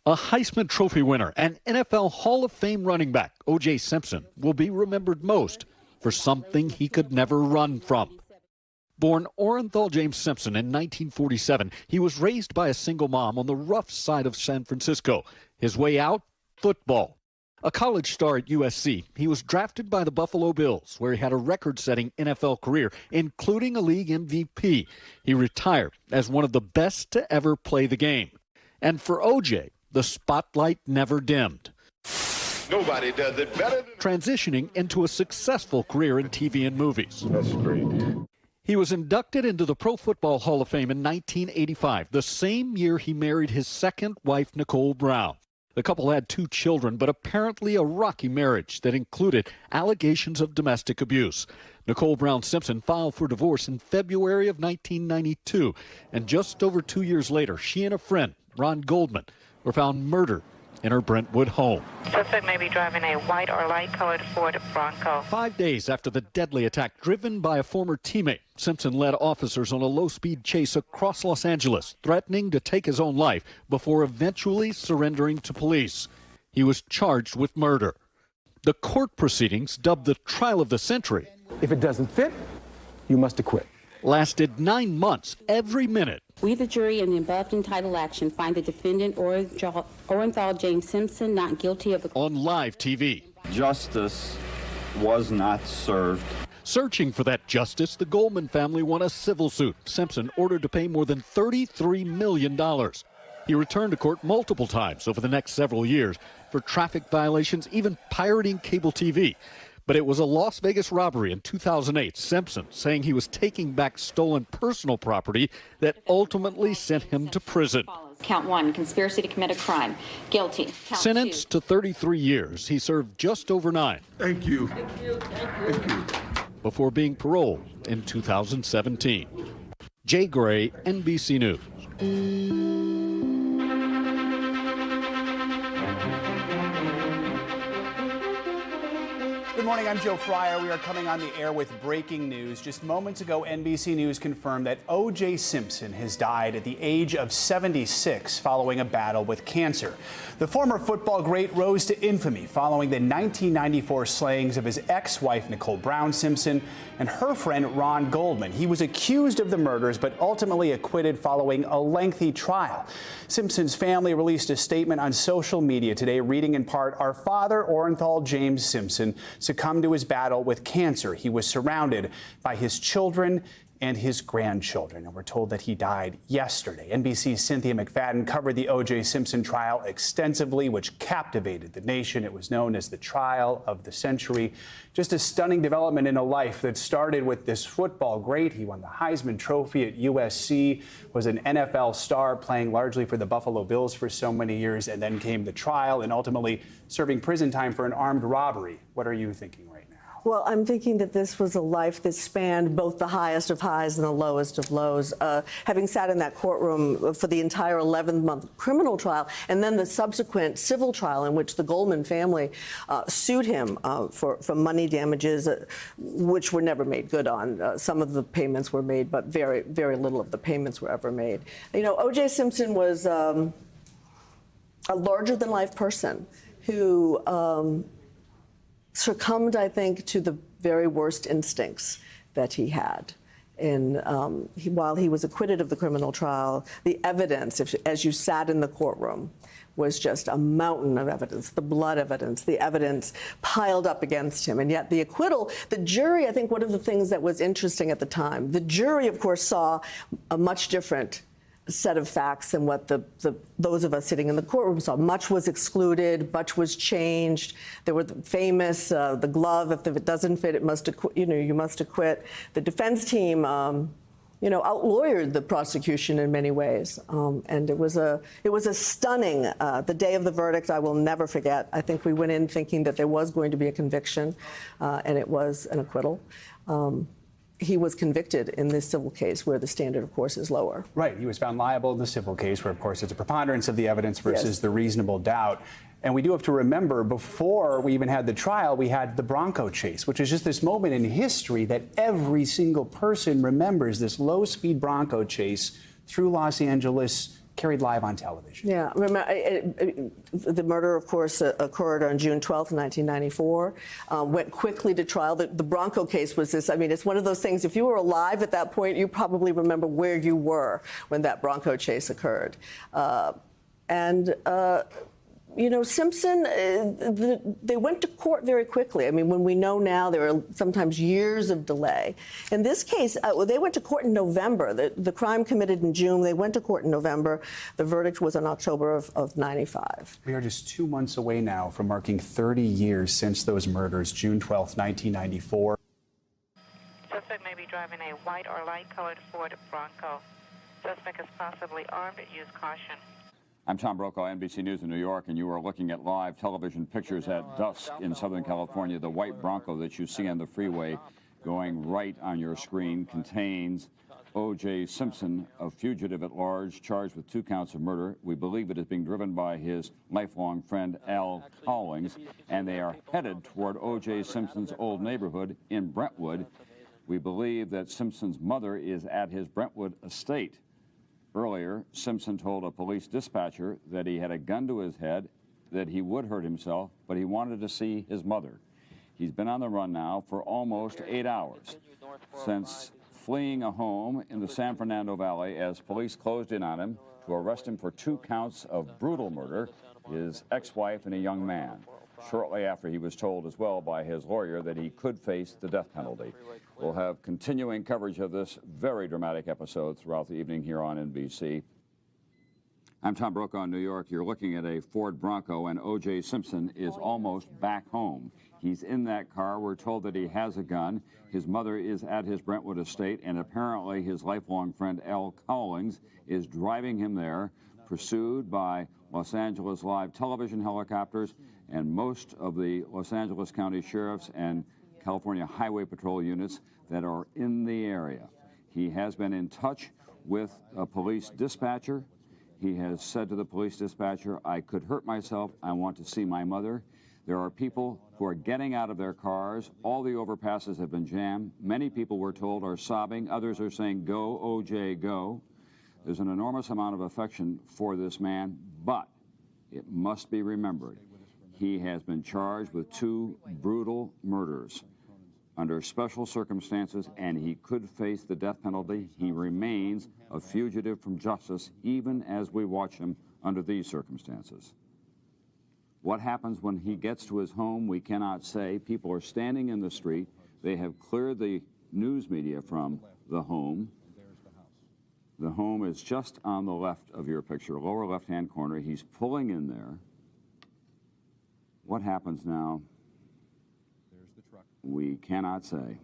A Heisman Trophy winner and NFL Hall of Fame running back, O.J. Simpson, will be remembered most for something he could never run from. Born Orenthal James Simpson in 1947, he was raised by a single mom on the rough side of San Francisco. His way out? Football. A college star at USC, he was drafted by the Buffalo Bills, where he had a record-setting NFL career, including a league MVP. He retired as one of the best to ever play the game. And for O.J., the spotlight never dimmed. Nobody does it better than... Transitioning into a successful career in TV and movies. That's great. He was inducted into the Pro Football Hall of Fame in 1985, the same year he married his second wife, Nicole Brown. The couple had 2 children, but apparently a rocky marriage that included allegations of domestic abuse. Nicole Brown Simpson filed for divorce in February of 1992, and just over 2 years later, she and a friend, Ron Goldman, were found murdered in her Brentwood home. Suspect may be driving a white or light-colored Ford Bronco. 5 days after the deadly attack driven by a former teammate, Simpson led officers on a low-speed chase across Los Angeles, threatening to take his own life before eventually surrendering to police. He was charged with murder. The court proceedings, dubbed the trial of the century, if it doesn't fit, you must acquit. Lasted 9 months, every minute. We, the jury, in the above entitled action, find the defendant, Orenthal James Simpson, not guilty of... On live TV. Justice was not served. Searching for that justice, the Goldman family won a civil suit. Simpson ordered to pay more than $33 million. He returned to court multiple times over the next several years for traffic violations, even pirating cable TV. But it was a Las Vegas robbery in 2008, Simpson saying he was taking back stolen personal property that ultimately sent him to prison. Count 1, conspiracy to commit a crime. Guilty. Count Sentenced to 33 years, he served just over 9. Thank you. Thank you. Thank you. Before being paroled in 2017. Jay Gray, NBC News. Good morning, I'm Joe Fryer. We are coming on the air with breaking news. Just moments ago, NBC News confirmed that O.J. Simpson has died at the age of 76 following a battle with cancer. The former football great rose to infamy following the 1994 slayings of his ex-wife, Nicole Brown Simpson, and her friend, Ron Goldman. He was accused of the murders, but ultimately acquitted following a lengthy trial. Simpson's family released a statement on social media today, reading in part, "Our father, Orenthal James Simpson, succumbed to his battle with cancer. He was surrounded by his children and his grandchildren." And we're told that he died yesterday. NBC's Cynthia McFadden covered the O.J. Simpson trial extensively, which captivated the nation. It was known as the trial of the century. Just a stunning development in a life that started with this football great. He won the Heisman Trophy at USC, was an NFL star playing largely for the Buffalo Bills for so many years, and then came the trial and ultimately serving prison time for an armed robbery. What are you thinking right now? Well, I'm thinking that this was a life that spanned both the highest of highs and the lowest of lows. Having sat in that courtroom for the entire 11-month criminal trial and then the subsequent civil trial in which the Goldman family sued him for money damages, which were never made good on. Some of the payments were made, but very, very little of the payments were ever made. You know, O.J. Simpson was a larger-than-life person who succumbed, I think, to the very worst instincts that he had. And while he was acquitted of the criminal trial, the evidence, as you sat in the courtroom, was just a mountain of evidence, the blood evidence, the evidence piled up against him. And yet the acquittal, the jury, I think one of the things that was interesting at the time, the jury, of course, saw a much different set of facts than what those of us sitting in the courtroom saw. Much was excluded, much was changed. There were the famous, the glove, if it doesn't fit, it must you must acquit. The defense team, outlawyered the prosecution in many ways. And it was a stunning, the day of the verdict, I will never forget. I think we went in thinking that there was going to be a conviction, and it was an acquittal. He was convicted in this civil case where the standard, of course, is lower. Right. He was found liable in the civil case where, of course, it's a preponderance of the evidence versus the reasonable doubt. And we do have to remember, before we even had the trial, we had the Bronco chase, which is just this moment in history that every single person remembers, this low-speed Bronco chase through Los Angeles carried live on television. Yeah, remember, the murder, of course, occurred on June 12th, 1994. Went quickly to trial. The Bronco case was this. I mean, it's one of those things, if you were alive at that point, you probably remember where you were when that Bronco chase occurred. You know, Simpson, they went to court very quickly. I mean, when we know now, there are sometimes years of delay. In this case, they went to court in November. The crime committed in June. They went to court in November. The verdict was in October of 95. We are just 2 months away now from marking 30 years since those murders, June 12th, 1994. Suspect may be driving a white or light-colored Ford Bronco. Suspect is possibly armed. Use caution. I'm Tom Brokaw, NBC News in New York, and you are looking at live television pictures at dusk in Southern California. The white Bronco that you see on the freeway going right on your screen contains O.J. Simpson, a fugitive at large, charged with 2 counts of murder. We believe it is being driven by his lifelong friend, Al Cowlings, and they are headed toward O.J. Simpson's old neighborhood in Brentwood. We believe that Simpson's mother is at his Brentwood estate. Earlier, Simpson told a police dispatcher that he had a gun to his head, that he would hurt himself, but he wanted to see his mother. He's been on the run now for almost 8 hours since fleeing a home in the San Fernando Valley as police closed in on him to arrest him for 2 counts of brutal murder, his ex-wife and a young man. Shortly after, he was told as well by his lawyer that he could face the death penalty. We'll have continuing coverage of this very dramatic episode throughout the evening here on NBC. I'm Tom Brokaw in New York. You're looking at a Ford Bronco, and O.J. Simpson is almost back home. He's in that car. We're told that he has a gun. His mother is at his Brentwood estate, and apparently his lifelong friend, Al Cowlings, is driving him there, pursued by Los Angeles live television helicopters and most of the Los Angeles County sheriffs and California Highway Patrol units that are in the area. He has been in touch with a police dispatcher. He has said to the police dispatcher, I could hurt myself. I want to see my mother. There are people who are getting out of their cars. All the overpasses have been jammed. Many people, we're told, are sobbing. Others are saying, go, OJ, go. There's an enormous amount of affection for this man, but it must be remembered, he has been charged with 2 brutal murders under special circumstances, and he could face the death penalty. He remains a fugitive from justice, even as we watch him under these circumstances. What happens when he gets to his home, we cannot say. People are standing in the street. They have cleared the news media from the home. The home is just on the left of your picture, lower left-hand corner. He's pulling in there. What happens now? We cannot say.